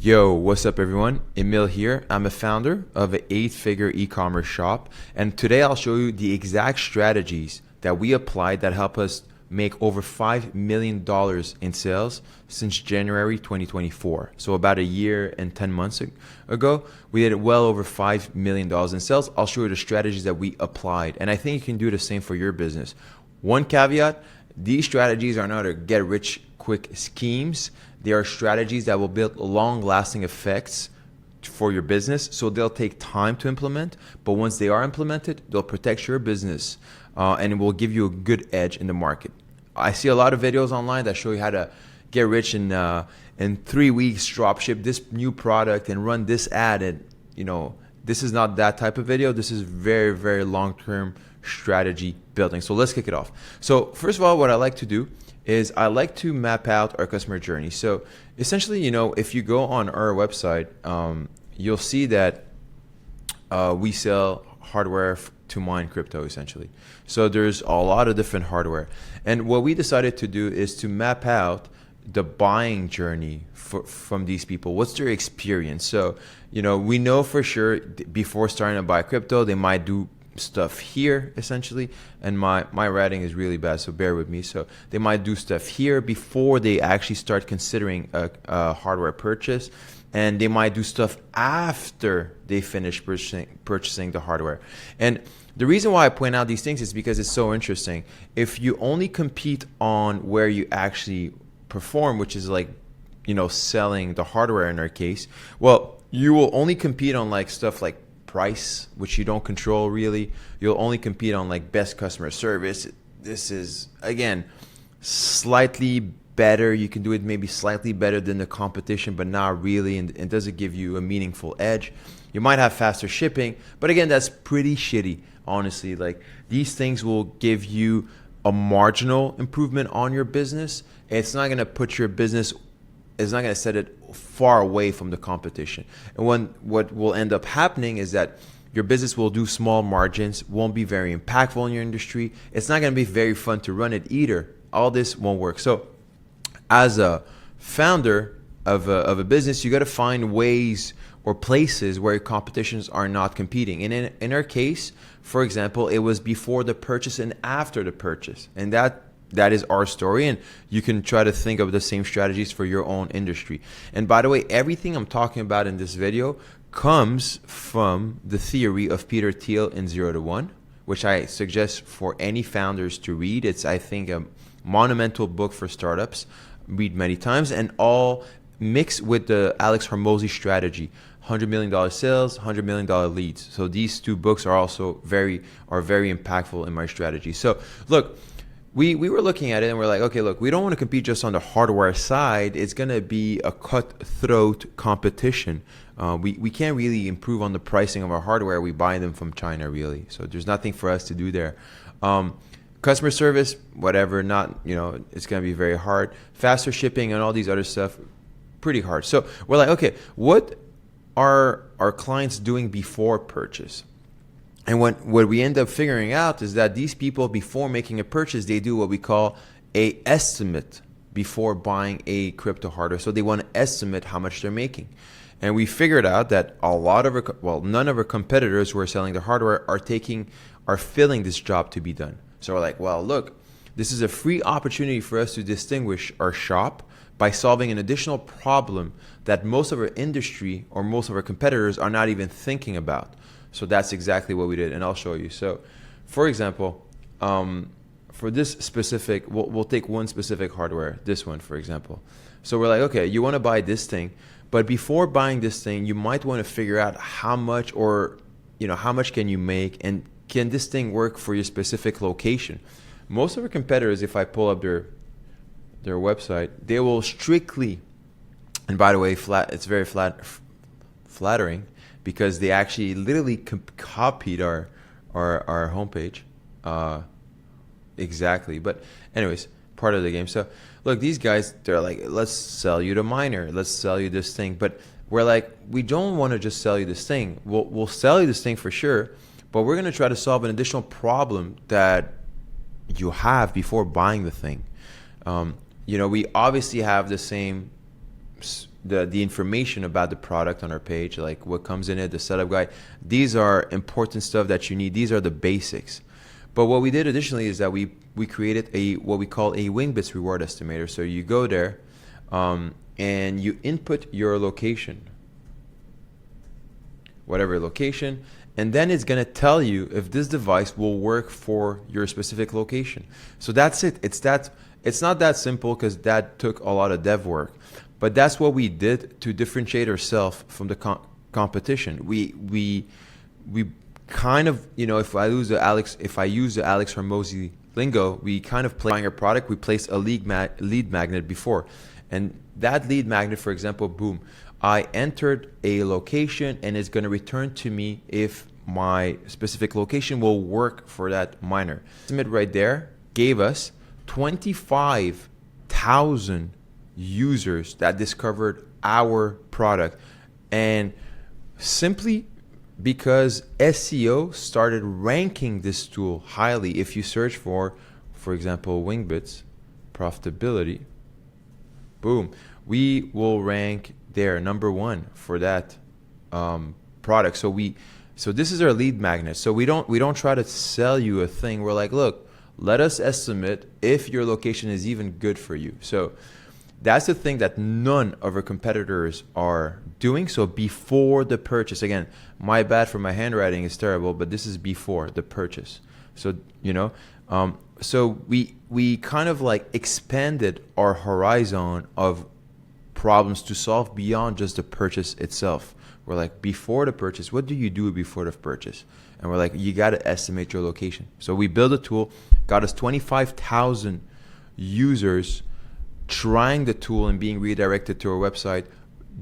Yo, what's up everyone? Emil here. I'm a founder of an 8-figure e-commerce shop, and today I'll show you the exact strategies that we applied that help us make over $5 million in sales since January 2024. So about a year and 10 months ago, we did well over $5 million in sales. I'll show you the strategies that we applied, and I think you can do the same for your business. One caveat, these strategies are not a get rich quick schemes. They are strategies that will build long-lasting effects for your business. So they'll take time to implement, but once they are implemented, they'll protect your business and it will give you a good edge in the market. I see a lot of videos online that show you how to get rich in 3 weeks, drop ship this new product and run this ad. And this is not that type of video. This is very, very long-term strategy building. So let's kick it off. So first of all, what I like to do is I like to map out our customer journey. So essentially, if you go on our website, you'll see that we sell hardware to mine crypto essentially. So there's a lot of different hardware. And what we decided to do is to map out the buying journey from these people. What's their experience? So, we know for sure before starting to buy crypto, they might do stuff here essentially, and my writing is really bad, so bear with me. So they might do stuff here before they actually start considering a hardware purchase, and they might do stuff after they finish purchasing the hardware. And the reason why I point out these things is because it's so interesting. If you only compete on where you actually perform, which is like selling the hardware in our case, well, you will only compete on like stuff like price, which you don't control really. You'll only compete on like best customer service. This is again slightly better. You can do it maybe slightly better than the competition, but not really, and it doesn't give you a meaningful edge. You might have faster shipping, but again, that's pretty shitty, honestly. Like, these things will give you a marginal improvement on your business. It's not going to put your business, it's not going to set it far away from the competition. And what will end up happening is that your business will do small margins, won't be very impactful in your industry. It's not going to be very fun to run it either. All this won't work. So as a founder of a business, you got to find ways or places where your competitions are not competing. And in our case, for example, it was before the purchase and after the purchase. And that is our story, and you can try to think of the same strategies for your own industry. And by the way, everything I'm talking about in this video comes from the theory of Peter Thiel in 0 to 1, which I suggest for any founders to read. It's, I think, a monumental book for startups. Read many times, and all mixed with the Alex Hormozi strategy, $100 million sales, $100 million leads. So these two books are also very impactful in my strategy. So look, we were looking at it and we're like, okay, look, we don't want to compete just on the hardware side. It's going to be a cutthroat competition. We can't really improve on the pricing of our hardware. We buy them from China, really. So there's nothing for us to do there. Customer service, whatever, not, it's going to be very hard. Faster shipping and all these other stuff, pretty hard. So we're like, okay, what are our clients doing before purchase? And what we end up figuring out is that these people, before making a purchase, they do what we call a estimate before buying a crypto hardware. So they want to estimate how much they're making. And we figured out that none of our competitors who are selling the hardware are filling this job to be done. So we're like, well, look, this is a free opportunity for us to distinguish our shop by solving an additional problem that most of our industry or most of our competitors are not even thinking about. So that's exactly what we did, and I'll show you. So, for example, for this specific, we'll take one specific hardware, this one, for example. So we're like, okay, you want to buy this thing, but before buying this thing, you might want to figure out how much how much can you make, and can this thing work for your specific location? Most of our competitors, if I pull up their website, they will strictly, and by the way, it's very flattering, because they actually literally copied our homepage exactly. But anyways, part of the game. So look, these guys, they're like, let's sell you the miner, let's sell you this thing. But we're like, we don't want to just sell you this thing. We'll sell you this thing for sure, but we're going to try to solve an additional problem that you have before buying the thing. We obviously have the same the information about the product on our page, like what comes in it, the setup guide. These are important stuff that you need. These are the basics. But what we did additionally is that we created what we call a WingBits reward estimator. So you go there and you input your location, whatever location, and then it's going to tell you if this device will work for your specific location. So that's it. It's not that simple, because that took a lot of dev work. But that's what we did to differentiate ourselves from the competition. We kind of, if I use the Alex Hormozi lingo, we kind of play our product. We place a lead magnet before, and that lead magnet, for example, boom, I entered a location, and it's going to return to me if my specific location will work for that miner. Estimate right there gave us 25,000 users that discovered our product, and simply because SEO started ranking this tool highly. If you search for example, WingBits profitability, boom, we will rank there number one for that product. So this is our lead magnet. So we don't try to sell you a thing. We're like, look, let us estimate if your location is even good for you. So that's the thing that none of our competitors are doing. So before the purchase, again, my bad for my handwriting is terrible, but this is before the purchase. So, so we kind of like expanded our horizon of problems to solve beyond just the purchase itself. We're like, before the purchase, what do you do before the purchase? And we're like, you got to estimate your location. So we built a tool, got us 25,000 users trying the tool and being redirected to our website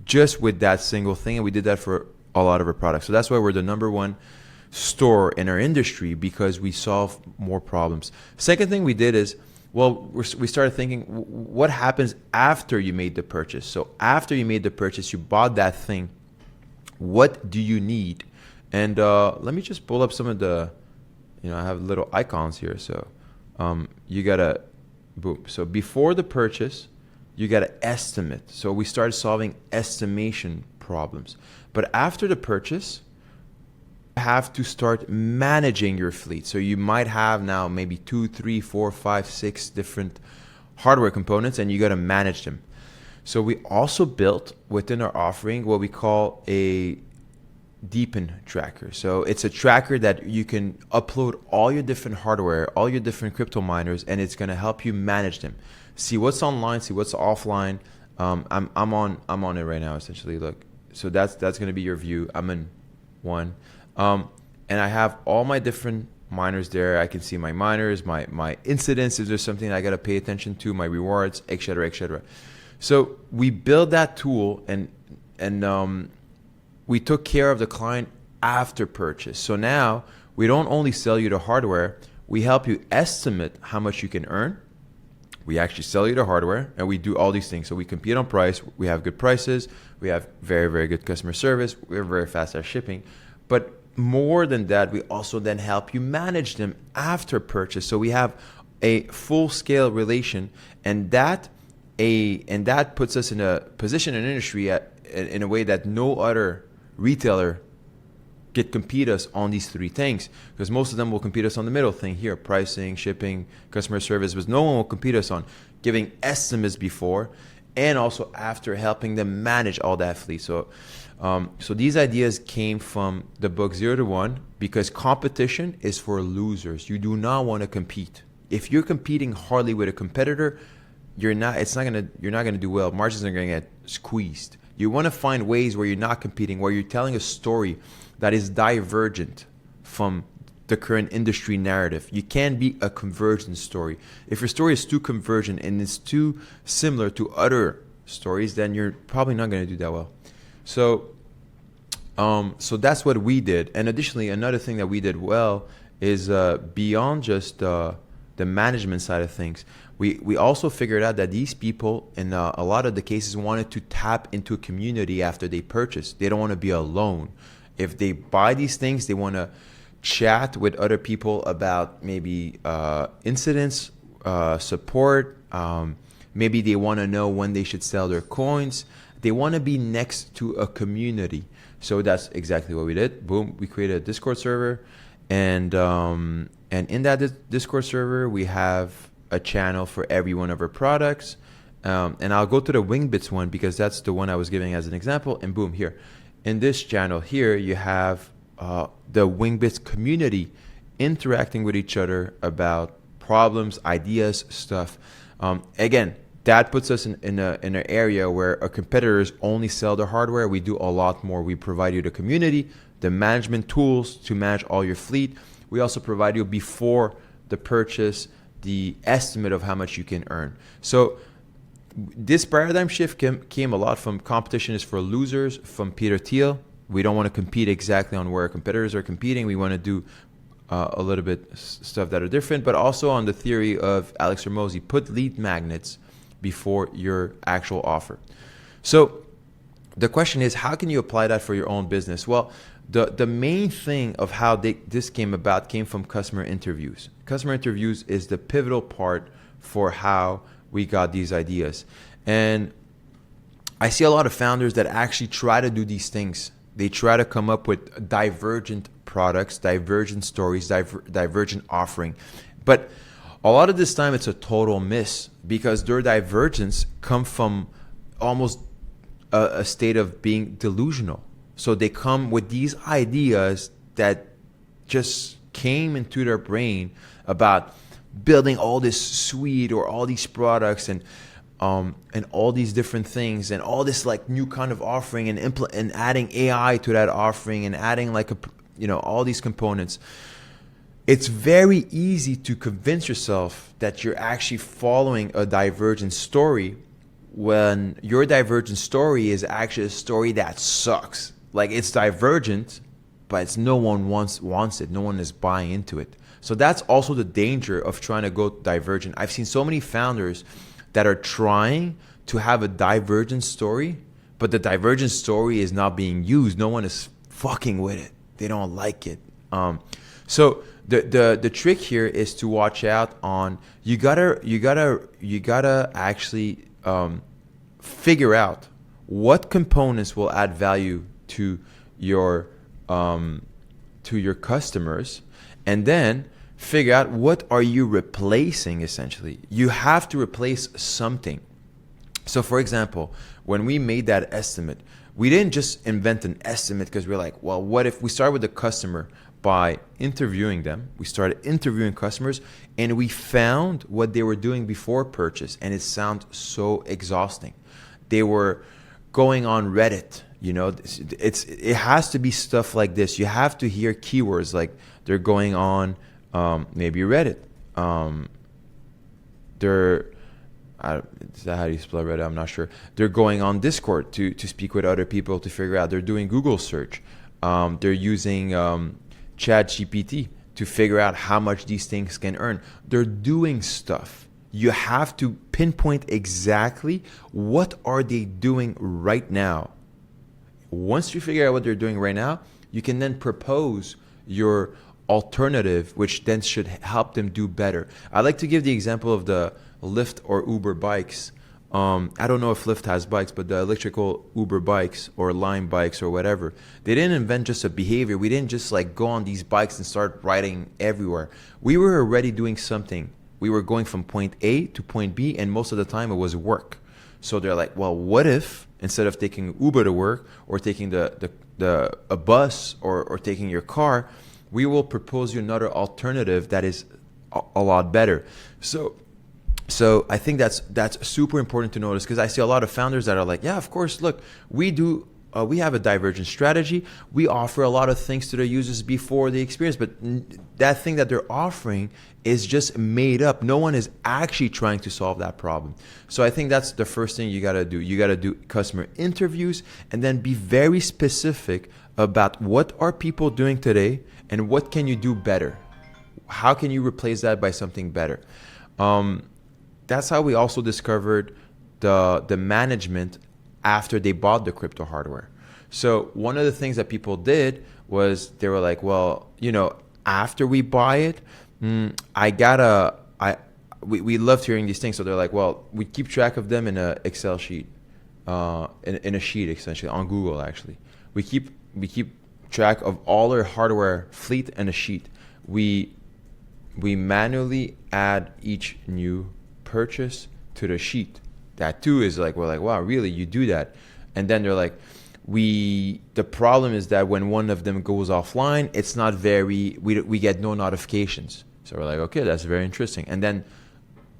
just with that single thing. And we did that for a lot of our products. So that's why we're the number one store in our industry, because we solve more problems. Second thing we did is, we started thinking, what happens after you made the purchase? So after you made the purchase, you bought that thing, what do you need? And let me just pull up some of the, I have little icons here. So you got to, boom. So before the purchase, you got to estimate. So we started solving estimation problems. But after the purchase, you have to start managing your fleet. So you might have now maybe 2, 3, 4, 5, 6 different hardware components, and you got to manage them. So we also built within our offering what we call a deepen tracker. So it's a tracker that you can upload all your different hardware, all your different crypto miners, and it's going to help you manage them. See what's online, see what's offline. I'm on it right now, essentially. Look, so that's going to be your view. I'm in one, and I have all my different miners there. I can see my miners, my incidents, if there's something I got to pay attention to, my rewards, etc., etc. So we build that tool, and we took care of the client after purchase. So now we don't only sell you the hardware, we help you estimate how much you can earn. We actually sell you the hardware, and we do all these things. So we compete on price, we have good prices, we have very, very good customer service, we're very fast at shipping. But more than that, we also then help you manage them after purchase. So we have a full-scale relation, and that puts us in a position in industry in a way that no other retailer can compete us on these three things, because most of them will compete us on the middle thing here, pricing, shipping, customer service, but no one will compete us on giving estimates before and also after, helping them manage all that fleet. So these ideas came from the book 0 to 1, because competition is for losers. You do not want to compete. If you're competing hardly with a competitor, you're not gonna do well. Margins are gonna get squeezed. You want to find ways where you're not competing, where you're telling a story that is divergent from the current industry narrative. You can't be a convergent story. If your story is too convergent and it's too similar to other stories, then you're probably not going to do that well. So that's what we did. And additionally, another thing that we did well is beyond just the management side of things, we also figured out that these people, in a lot of the cases, wanted to tap into a community after they purchase. They don't want to be alone. If they buy these things, they want to chat with other people about maybe incidents, support. Maybe they want to know when they should sell their coins. They want to be next to a community. So that's exactly what we did. Boom, we created a Discord server, and in that Discord server, we have a channel for every one of our products. And I'll go to the Wingbits one because that's the one I was giving as an example. And boom, here. In this channel here, you have the Wingbits community interacting with each other about problems, ideas, stuff. Again, that puts us in an area where our competitors only sell the hardware. We do a lot more. We provide you the community, the management tools to manage all your fleet. We also provide you before the purchase the estimate of how much you can earn. So this paradigm shift came a lot from competition is for losers from Peter Thiel. We don't want to compete exactly on where our competitors are competing. We want to do a little bit stuff that are different, but also on the theory of Alex Hormozi, put lead magnets before your actual offer. So the question is, how can you apply that for your own business? Well, the main thing of how this came about came from customer interviews. Customer interviews is the pivotal part for how we got these ideas. And I see a lot of founders that actually try to do these things. They try to come up with divergent products, divergent stories, divergent offering. But a lot of this time it's a total miss because their divergence come from almost a state of being delusional. So they come with these ideas that just came into their brain about building all this suite or all these products and all these different things and all this like new kind of offering and adding AI to that offering and adding like all these components. It's very easy to convince yourself that you're actually following a divergent story when your divergent story is actually a story that sucks. Like it's divergent, but no one wants it. No one is buying into it. So that's also the danger of trying to go divergent. I've seen so many founders that are trying to have a divergent story, but the divergent story is not being used. No one is fucking with it. They don't like it. So the trick here is to watch out on you gotta actually figure out what components will add value to your customers, and then figure out what are you replacing. Essentially, you have to replace something. So for example, when we made that estimate, we didn't just invent an estimate because we're like, well, what if we start with the customer by interviewing them? We started interviewing customers and we found what they were doing before purchase, and it sounds so exhausting. They were going on Reddit. It has to be stuff like this. You have to hear keywords like they're going on maybe Reddit. Is that how you spell Reddit? I'm not sure. They're going on Discord to speak with other people to figure out. They're doing Google search. They're using ChatGPT to figure out how much these things can earn. They're doing stuff. You have to pinpoint exactly what are they doing right now. Once you figure out what they're doing right now, you can then propose your alternative, which then should help them do better. I like to give the example of the Lyft or Uber bikes. I don't know if Lyft has bikes, but the electrical Uber bikes or Lime bikes or whatever, they didn't invent just a behavior. We didn't just like go on these bikes and start riding everywhere. We were already doing something. We were going from point A to point B, and most of the time it was work. So they're like, well, what if instead of taking Uber to work or taking a bus or taking your car, we will propose you another alternative that is a lot better. So I think that's super important to notice, because I see a lot of founders that are like, yeah, of course, look, we have a divergent strategy. We offer a lot of things to the users before the experience, but that thing that they're offering is just made up. No one is actually trying to solve that problem. So I think that's the first thing you got to do. You got to do customer interviews and then be very specific about what are people doing today and what can you do better. How can you replace that by something better? That's how we also discovered the management after they bought the crypto hardware. So one of the things that people did was they were like, well, after we buy it, we loved hearing these things. So they're like, well, we keep track of them in an Excel sheet. in a sheet, essentially on Google. Actually, we keep track of all our hardware fleet in a sheet. We manually add each new purchase to the sheet. That too is like, we're like, wow, really, you do that? And then they're like, the problem is that when one of them goes offline, it's not very, we get no notifications. So we're like, okay, that's very interesting. And then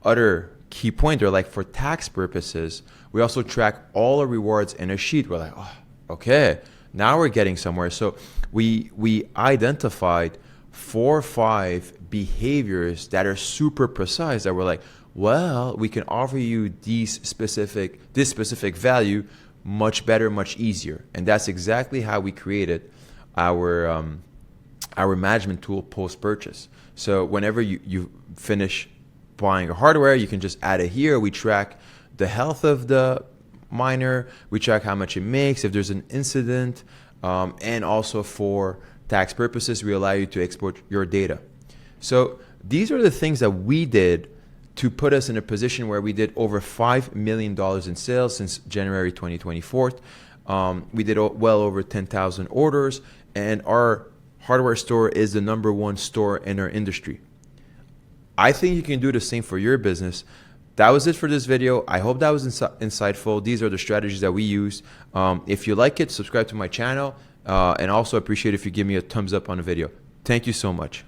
other key point, they're like, for tax purposes, we also track all our rewards in a sheet. We're like, oh, okay, now we're getting somewhere. So we identified 4 or 5 behaviors that are super precise, that we're like, well, we can offer you this specific value much better, much easier. And that's exactly how we created our management tool post-purchase. So whenever you finish buying a hardware, you can just add it here. We track the health of the miner. We track how much it makes, if there's an incident, and also for tax purposes, we allow you to export your data. So these are the things that we did to put us in a position where we did over $5 million in sales since January 2024. We did well over 10,000 orders, and our hardware store is the #1 store in our industry. I think you can do the same for your business. That was it for this video. I hope that was insightful. These are the strategies that we use. If you like it, subscribe to my channel, and also appreciate if you give me a thumbs up on the video. Thank you so much.